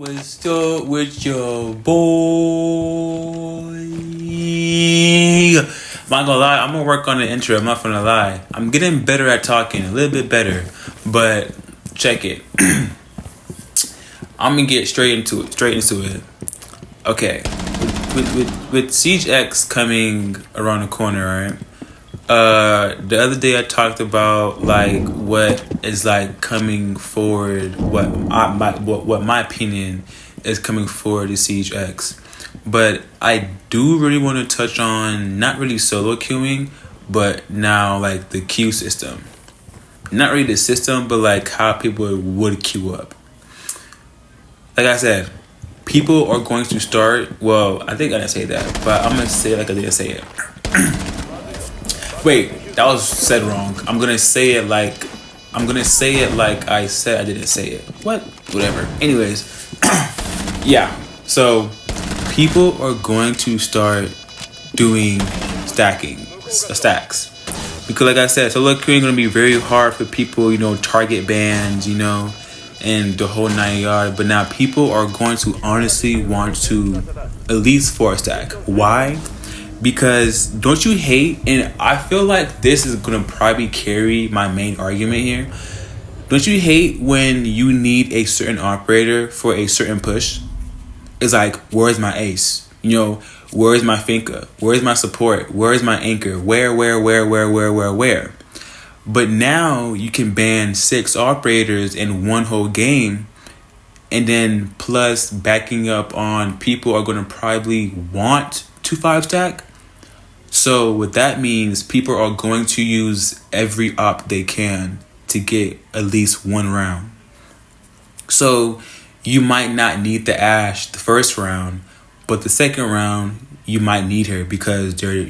was still with your boy. I'm not gonna lie, I'm gonna work on the intro. I'm not gonna lie. I'm getting better at talking, a little bit better. But check it. I'm gonna get straight into it. Okay. With Siege X coming around the corner, right? The other day I talked about like what is like coming forward, what my opinion is coming forward to Siege X, but I do really want to touch on not really solo queuing, but now like the queue system, not really the system, but like how people would queue up. Like I said, people are going to start. Well, I think I didn't say that, but I'm gonna say it like I didn't say it. Wait, that was said wrong. I'm gonna say it like I said I didn't say it. What? Whatever. Anyways, yeah. So people are going to start doing stacks. Because like I said, solo queuing gonna be very hard for people, target bans, and the whole 9 yard. But now people are going to honestly want to at least 4-stack. Why? Because don't you hate, and I feel like this is gonna probably carry my main argument here. Don't you hate when you need a certain operator for a certain push? It's like, where's my ace? Where's my finka? Where's my support? Where's my anchor? Where? But now you can ban 6 operators in one whole game, and then plus backing up on people are gonna probably want to 5-stack. So what that means, people are going to use every op they can to get at least one round. So you might not need the Ashe the first round, but the second round you might need her because they're,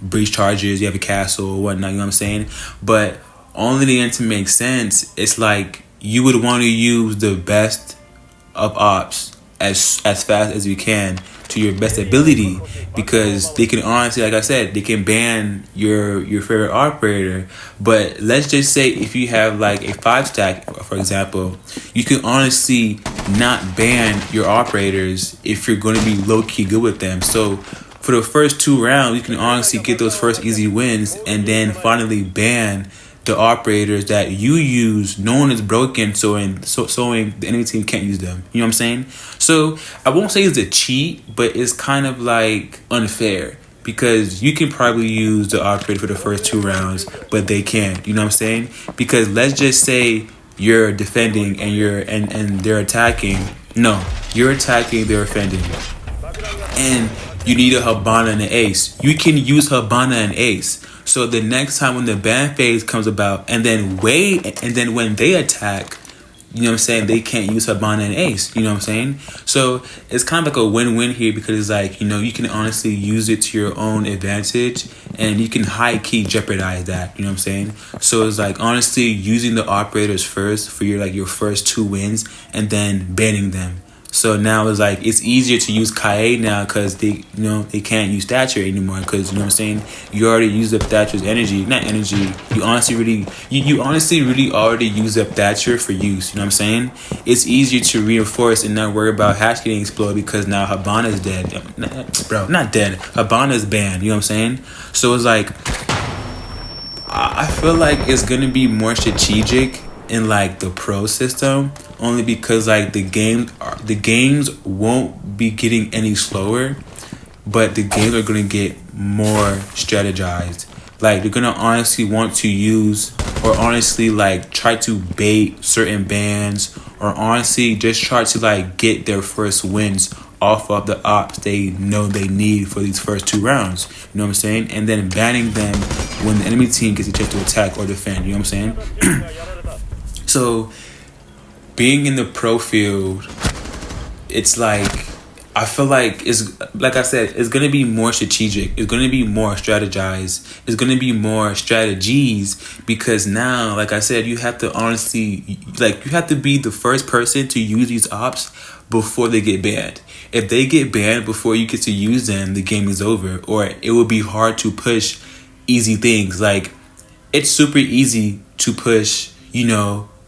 breach charges, you have a castle or whatnot, you know what I'm saying? But only to make sense, it's like you would want to use the best of ops as fast as you can to your best ability, because they can honestly, like I said, they can ban your favorite operator. But let's just say if you have like a 5-stack, for example, you can honestly not ban your operators if you're going to be low-key good with them. So for the first 2 rounds, you can honestly get those first easy wins and then finally ban the operators that you use. No one is broken, so the enemy team can't use them. You know what I'm saying? So I won't say it's a cheat, but it's kind of like unfair because you can probably use the operator for the first 2 rounds, but they can't. You know what I'm saying? Because let's just say you're defending and they're attacking. No, you're attacking, they're defending, and you need a Hibana and an ace. You can use Hibana and ace. So the next time when the ban phase comes about, and then when they attack, you know what I'm saying, they can't use Hibana and ace. You know what I'm saying? So it's kind of like a win-win here, because it's like, you can honestly use it to your own advantage, and you can high-key jeopardize that. You know what I'm saying? So it's like honestly using the operators first for your first 2 wins, and then banning them. So now it's like it's easier to use Kae now because they can't use Thatcher anymore, because you know what I'm saying, you already used up Thatcher's energy. Not energy. You honestly really already used up Thatcher for use. You know what I'm saying? It's easier to reinforce and not worry about Hash getting exploded because now Hibana's dead. Not dead. Hibana's banned. You know what I'm saying? So it's like I feel like it's gonna be more strategic in like the pro system, only because like the games won't be getting any slower, but the games are gonna get more strategized. Like they're gonna honestly want to use, or honestly like try to bait certain bans, or honestly just try to like get their first wins off of the ops they know they need for these first 2 rounds. You know what I'm saying? And then banning them when the enemy team gets a chance to attack or defend. You know what I'm saying? So being in the pro field, it's like, I feel like it's, like I said, it's going to be more strategic. It's going to be more strategized. It's going to be more strategies, because now, like I said, you have to honestly, like, you have to be the first person to use these ops before they get banned. If they get banned before you get to use them, the game is over, or it will be hard to push easy things. Like, it's super easy to push,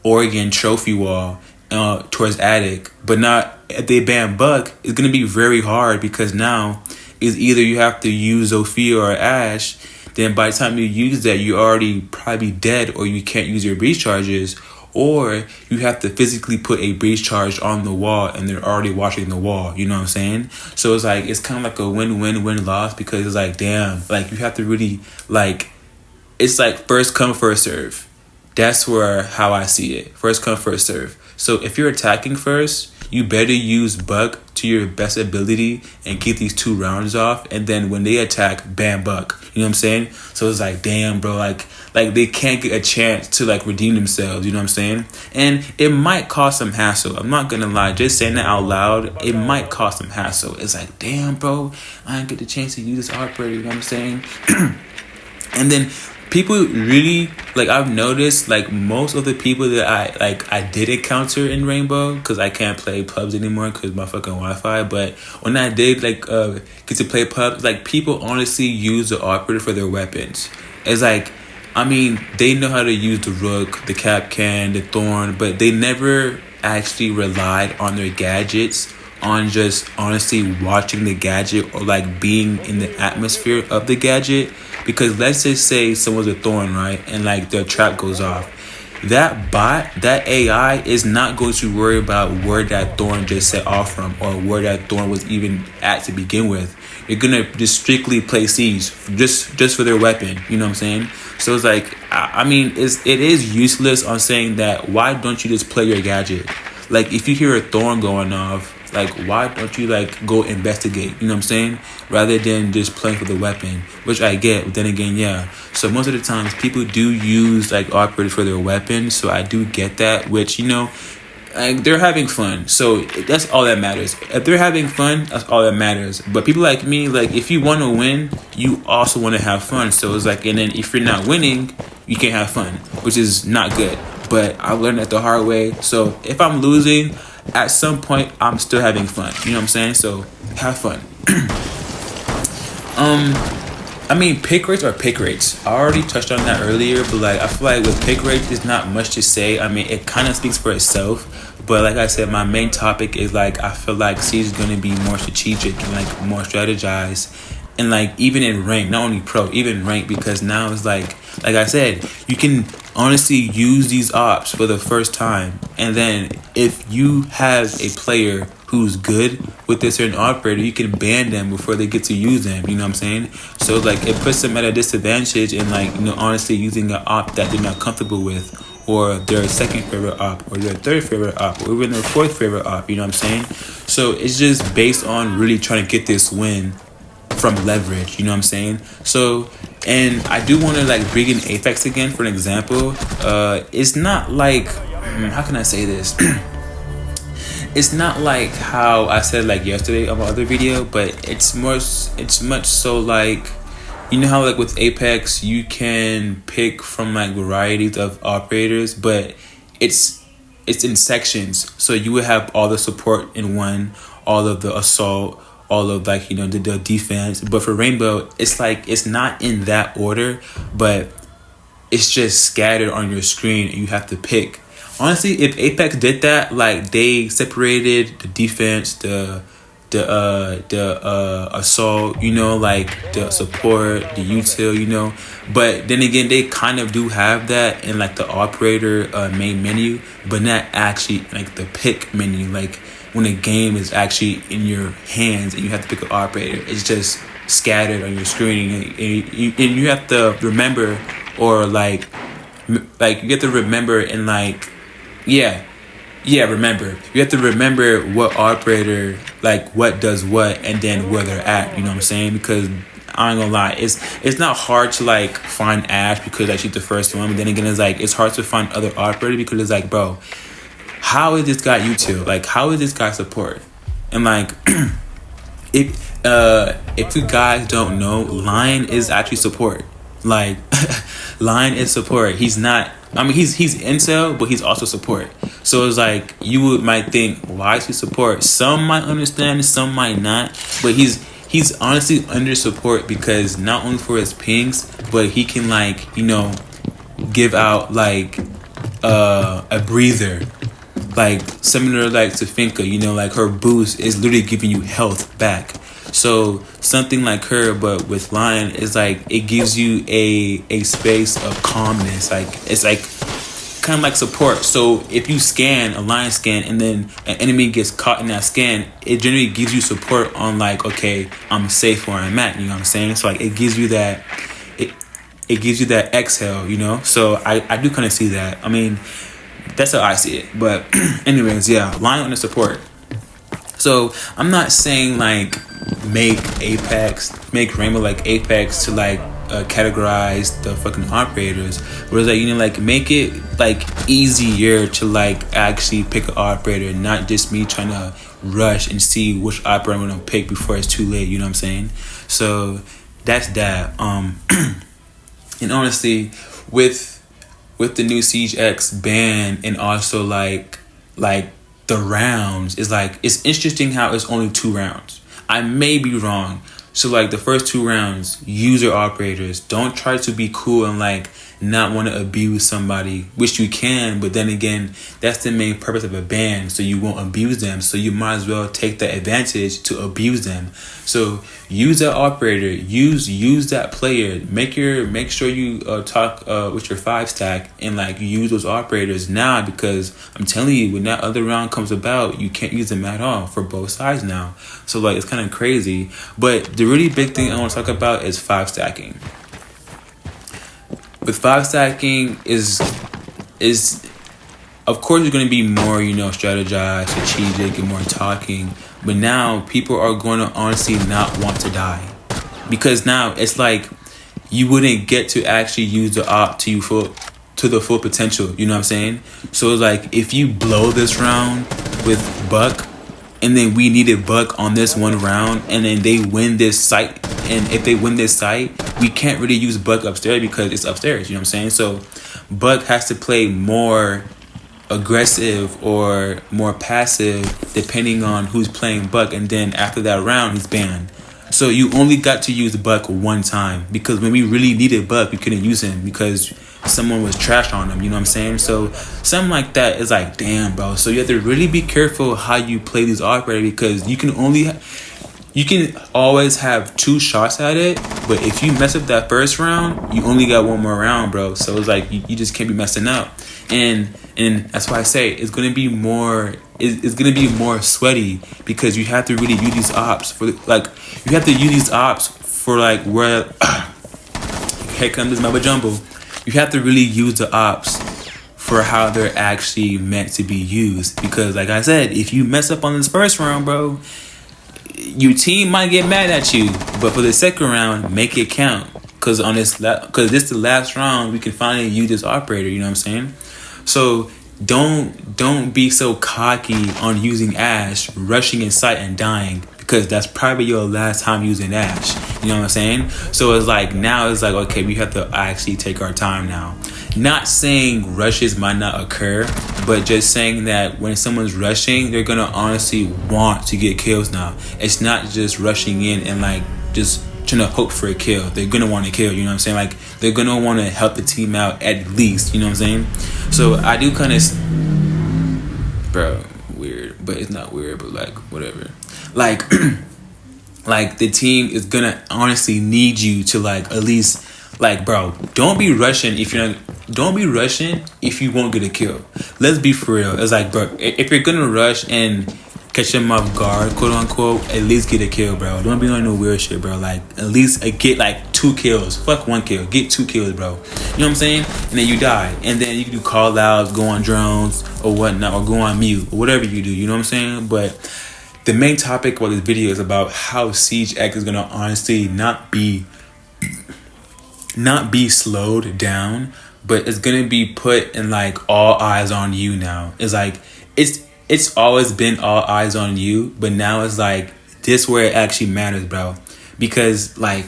Oregon trophy wall towards Attic. But now if they ban Buck, it's gonna be very hard because now is either you have to use Zofia or Ash. Then by the time you use that, you're already probably dead, or you can't use your breach charges, or you have to physically put a breach charge on the wall and they're already watching the wall. You know what I'm saying? So it's like, it's kind of like a win-win-win loss, because it's like, damn, like you have to really like, it's like first come first serve. That's where how I see it. First come first serve. So if you're attacking first, you better use Buck to your best ability and keep these 2 rounds off, and then when they attack, ban Buck. You know what I'm saying? So it's like, damn, bro, like they can't get a chance to like redeem themselves. You know what I'm saying? And it might cause some hassle. I'm not gonna lie, just saying that out loud, it might cause some hassle. It's like, damn, bro, I didn't get the chance to use this operator. You know what I'm saying? And then people really, like, I've noticed, like, most of the people that I did encounter in Rainbow, because I can't play pubs anymore because my fucking Wi-Fi, but when I did, like, get to play pubs, like, people honestly use the operator for their weapons. It's like, I mean, they know how to use the Rook, the Capcan, the Thorn, but they never actually relied on their gadgets, on just honestly watching the gadget, or like being in the atmosphere of the gadget. Because let's just say someone's a Thorn, right, and like their trap goes off, that bot, that AI is not going to worry about where that Thorn just set off from, or where that Thorn was even at to begin with. They're gonna just strictly play Siege just for their weapon. You know what I'm saying? So it's like, I mean, it is useless on saying that, why don't you just play your gadget? Like, if you hear a Thorn going off, like, why don't you like go investigate? You know what I'm saying? Rather than just playing for the weapon, which I get. But then again, yeah. So most of the times people do use like operators for their weapons. So I do get that, which, you know, like, they're having fun. So that's all that matters. If they're having fun, that's all that matters. But people like me, like, if you want to win, you also want to have fun. So it's like, and then if you're not winning, you can't have fun, which is not good. But I learned that the hard way. So if I'm losing, at some point I'm still having fun. You know what I'm saying? So have fun. I mean, pick rates are pick rates. I already touched on that earlier, but like, I feel like with pick rates, there's not much to say. I mean, it kind of speaks for itself. But like I said, my main topic is like, I feel like Siege is going to be more strategic and like more strategized. And like, even in rank, not only pro, even rank, because now it's like I said, you can honestly use these ops for the first time. And then if you have a player who's good with this certain operator, you can ban them before they get to use them. You know what I'm saying? So like, it puts them at a disadvantage in like, you know, honestly using an op that they're not comfortable with, or their second favorite op, or their third favorite op, or even their fourth favorite op. You know what I'm saying? So it's just based on really trying to get this win from leverage. You know what I'm saying? So, and I do want to like bring in Apex again for an example. It's not like, how can I say this? It's not like how I said like yesterday on my other video, but it's much so like, you know how like with Apex you can pick from like varieties of operators, but it's in sections. So you would have all the support in one, all of the assault, all of like, you know, the defense. But for Rainbow, it's like, it's not in that order, but it's just scattered on your screen and you have to pick. Honestly, if Apex did that, like they separated the defense, the assault, you know, like the support, the util, you know. But then again, they kind of do have that in like the operator main menu, but not actually like the pick menu, like when a game is actually in your hands and you have to pick an operator. It's just scattered on your screen, and you have to remember, or like you have to remember, and like remember, you have to remember what operator, like what does what, and then where they're at. You know what I'm saying? Because I ain't gonna lie, it's not hard to like find Ash because I shoot the first one, but then again, it's like, it's hard to find other operator because it's like, bro, how is this guy util? Like, how is this guy support? And like, if you guys don't know, Lion is actually support. Like, Lion is support. He's not, I mean, he's intel, but he's also support. So it's like, might think, why is he support? Some might understand, some might not. But he's honestly under support because not only for his pings, but he can like, you know, give out like a breather. like similar like to Finka, you know, like her boost is literally giving you health back. So something like her, but with Lion, is like it gives you a space of calmness. Like it's like kind of like support. So if you scan a Lion scan and then an enemy gets caught in that scan, it generally gives you support on like, okay, I'm safe where I'm at. You know what I'm saying? So like it gives you that it gives you that exhale. You know. So I do kind of see that. I mean, that's how I see it. But anyways, yeah, Lion on the support. So I'm not saying like make Rainbow like Apex to like categorize the fucking operators, whereas like, you know, like make it like easier to like actually pick an operator, not just me trying to rush and see which operator I'm gonna pick before it's too late. You know what I'm saying? So that's that. And honestly, with the new Siege X ban and also like the rounds, is like it's interesting how it's only 2 rounds. I may be wrong. So like the first 2 rounds, user operators, don't try to be cool and like not want to abuse somebody, which you can, but then again, that's the main purpose of a ban, so you won't abuse them. So you might as well take the advantage to abuse them. So use that operator, use that player, make sure you talk with your 5 stack and like use those operators now, because I'm telling you, when that other round comes about, you can't use them at all for both sides now. So like it's kind of crazy. But the really big thing I want to talk about is 5 stacking. With 5 stacking is of course you're going to be more, you know, strategized, strategic, and more talking. But now people are going to honestly not want to die, because now it's like you wouldn't get to actually use the op to the full potential. You know what I'm saying? So it's like if you blow this round with Buck, and then we needed Buck on this one round, and then they win this site, and if they win this site, we can't really use Buck upstairs because it's upstairs. You know what I'm saying? So Buck has to play more aggressive or more passive depending on who's playing Buck, and then after that round he's banned. So you only got to use Buck one time, because when we really needed Buck, we couldn't use him because someone was trash on him. You know what I'm saying? So something like that is like, damn, bro. So you have to really be careful how you play these operators, because you can always have 2 shots at it, but if you mess up that first round, you only got 1 more round, bro. So it's like you just can't be messing up, and that's why I say it's gonna be more. It's gonna be more sweaty, because you have to really use these ops for like where here comes this mumbo jumbo. You have to really use the ops for how they're actually meant to be used, because like I said, if you mess up on this first round, bro, your team might get mad at you, but for the second round, make it count, because this is the last round we can finally use this operator. You know what I'm saying? So don't be so cocky on using Ash, rushing in sight and dying, because that's probably your last time using Ash. You know what I'm saying? So it's like now it's like, okay, we have to actually take our time now. Not saying rushes might not occur, but just saying that when someone's rushing, they're gonna honestly want to get kills now. It's not just rushing in and like just trying to hope for a kill. They're gonna want to kill. You know what I'm saying? Like they're gonna want to help the team out at least. You know what I'm saying? So I do kind of, bro, weird, but it's not weird, but like whatever. Like like the team is gonna honestly need you to like at least, like, bro, don't be rushing if you won't get a kill. Let's be for real. It's like, bro, if you're gonna rush and catch them off guard, quote unquote, at least get a kill, bro. Don't be on no weird shit, bro. Like at least get like 2 kills. Fuck 1 kill. Get 2 kills, bro. You know what I'm saying? And then you die. And then you can do call outs, go on drones or whatnot, or go on mute, or whatever you do. You know what I'm saying? But the main topic about this video is about how Siege X is gonna honestly not be slowed down, but it's gonna be put in like all eyes on you now. It's like it's always been all eyes on you, but now it's like this where it actually matters, bro. Because like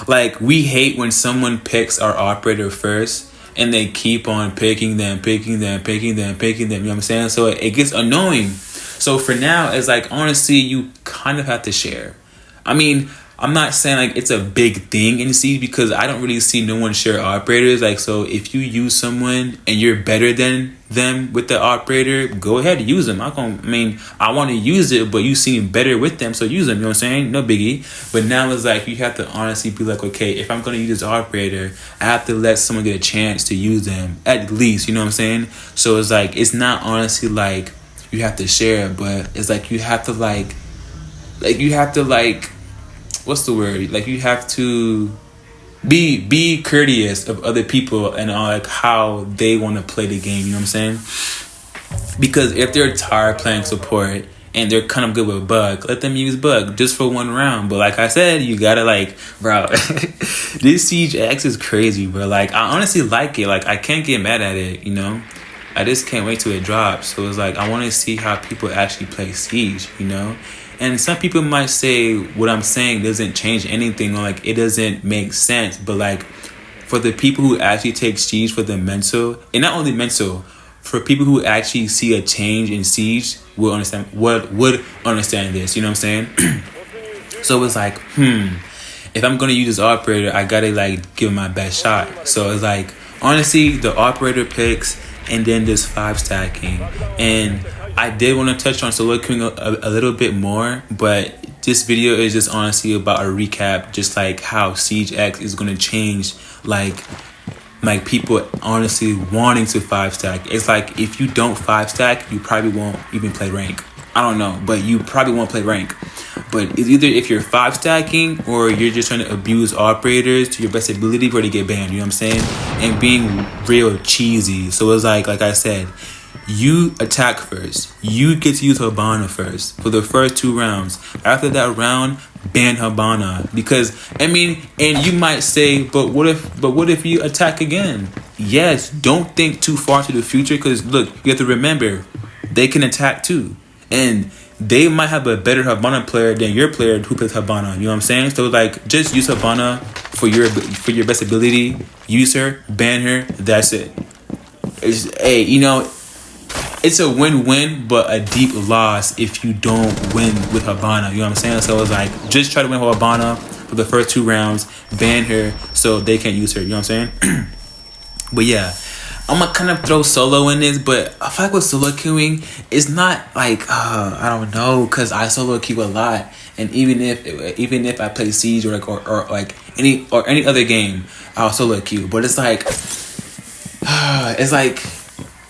like we hate when someone picks our operator first and they keep on picking them. You know what I'm saying? So it gets annoying. So for now, it's like, honestly, you kind of have to share. I mean, I'm not saying like it's a big thing in Siege, because I don't really see no one share operators. Like, so if you use someone and you're better than them with the operator, go ahead, use them. I want to use it, but you seem better with them, so use them. You know what I'm saying? No biggie. But now it's like you have to honestly be like, okay, if I'm gonna use this operator, I have to let someone get a chance to use them at least. You know what I'm saying? So it's like it's not honestly like you have to share, but it's like you have to like what's the word? Like you have to be courteous of other people and like how they want to play the game. You know what I'm saying? Because if they're tired playing support and they're kind of good with bug, let them use bug just for one round. But like I said, you gotta like, bro, this Siege X is crazy, bro. Like I honestly like it. Like I can't get mad at it. You know, I just can't wait till it drops. So it's like I want to see how people actually play Siege. You know. And some people might say what I'm saying doesn't change anything, or like it doesn't make sense. But like for the people who actually take Siege for the mental, and not only mental, for people who actually see a change in Siege would understand this. You know what I'm saying? So it's like, if I'm gonna use this operator, I gotta like give it my best shot. So it's like honestly, the operator picks and then this 5 stacking. And I did want to touch on solo queuing a little bit more, but this video is just honestly about a recap, just like how Siege X is going to change like people honestly wanting to 5 stack. It's like if you don't 5 stack, you probably won't even play rank. I don't know, but you probably won't play rank. But it's either if you're 5 stacking or you're just trying to abuse operators to your best ability for to get banned, you know what I'm saying? And being real cheesy. So it's like I said, you attack first. You get to use Hibana first for the first 2 rounds. After that round, ban Hibana. Because and you might say, but what if you attack again? Yes, don't think too far to the future, because look, you have to remember, they can attack too. And they might have a better Hibana player than your player who plays Hibana. You know what I'm saying? So like just use Hibana for your best ability. Use her, ban her, that's it. It's a win-win, but a deep loss if you don't win with Hibana. You know what I'm saying? So it's like, just try to win Hibana for the first 2 rounds, ban her so they can't use her. You know what I'm saying? But yeah, I'm gonna kind of throw solo in this, but I feel like with solo queuing, it's not like, I don't know, because I solo queue a lot. And even if I play Siege or any other game, I'll solo queue. But it's like,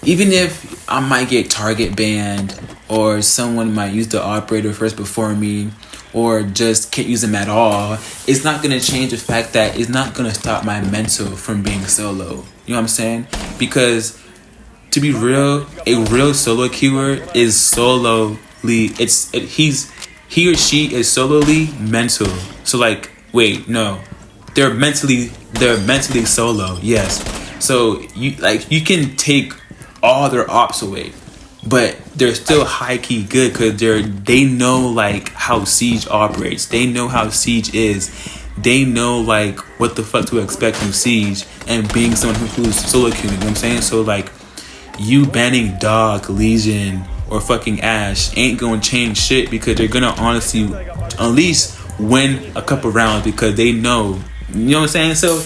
even if I might get target banned, or someone might use the operator first before me, or just can't use them at all, it's not going to change the fact that it's not going to stop my mental from being solo. You know what I'm saying? Because to be real, a real solo queuer is he or she is solely mental. So like, wait, no. They're mentally solo, yes. So you can take all their ops away, but they're still high-key good because they know like how Siege operates. They know how Siege is. They know like what the fuck to expect from Siege, and being someone who's solo queuing. You know what I'm saying? So like, you banning Dog, Legion, or fucking Ash ain't gonna change shit, because they're gonna honestly at least win a couple rounds because they know. You know what I'm saying? So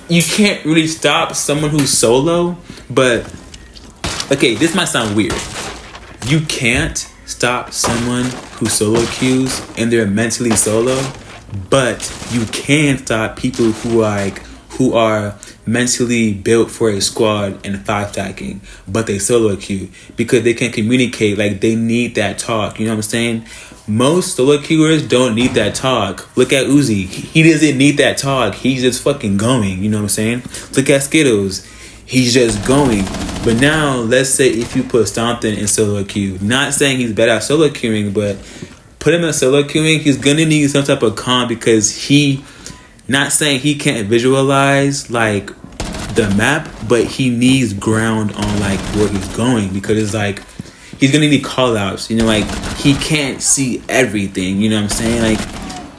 you can't really stop someone who's solo, but okay, this might sound weird. You can't stop someone who solo queues and they're mentally solo, but you can stop people who are mentally built for a squad and 5 stacking, but they solo queue because they can communicate. Like, they need that talk. You know what I'm saying? Most solo queuers don't need that talk. Look at Uzi. He doesn't need that talk. He's just fucking going. You know what I'm saying? Look at Skittles. He's just going. But now, let's say if you put Stompton in solo queue, not saying he's bad at solo queuing, but put him in solo queuing, he's gonna need some type of calm, because not saying he can't visualize like the map, but he needs ground on like where he's going, because it's like he's gonna need call outs. You know, like he can't see everything. You know what I'm saying?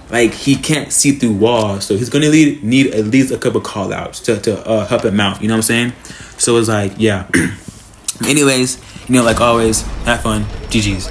Like he can't see through walls, so he's gonna need at least a couple call outs to help him out. You know what I'm saying? So it's like, yeah. Anyways, like always, have fun. GG's.